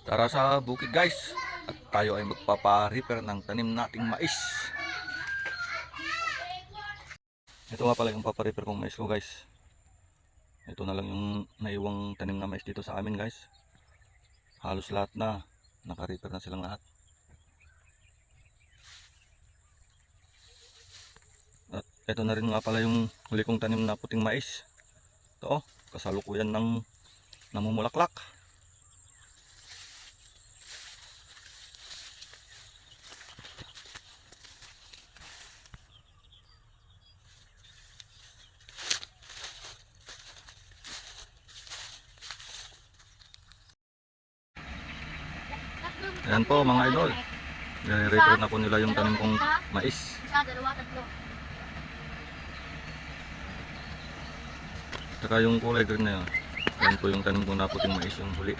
Tara sa bukid guys, at tayo ay magpapa-repair ng tanim nating mais. Ito nga pala yung papa-repair kong mais ko guys. Ito na lang yung naiwang tanim na mais dito sa amin guys. Halos lahat na, naka-repair na silang lahat. At ito na rin nga pala yung huli kong tanim na puting mais. Ito kasalukuyan ng namumulaklak. Ayan po mga idol, nire-repair na po nila yung tanim kong mais. Isa, dalawa, tatlo. Saka yung kulay green na yun, yan po yung tanim kong naputing mais yung huli.